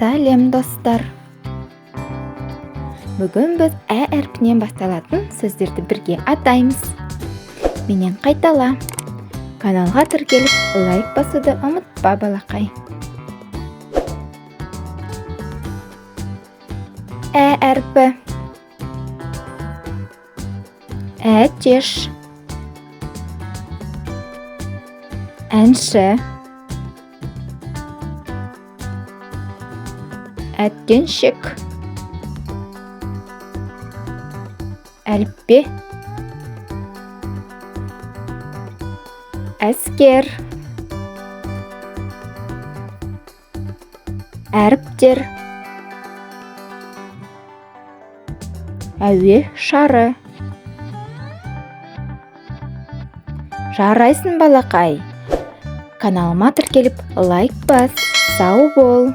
Сәлем достар. Бүгін біз ә әрпінен басталатын сөздерді бірге атаймыз. Менен қайтала. Каналға тіркеліп, лайк басуды ұмытпа балақай. Ә әрпі. Әтеш. Әнші. Әткеншік. Әліппе. Әскер. Әріптер. Әуе шары. Жарайсың балақай. Каналыма тіркеліп, лайк бас. Сау бол.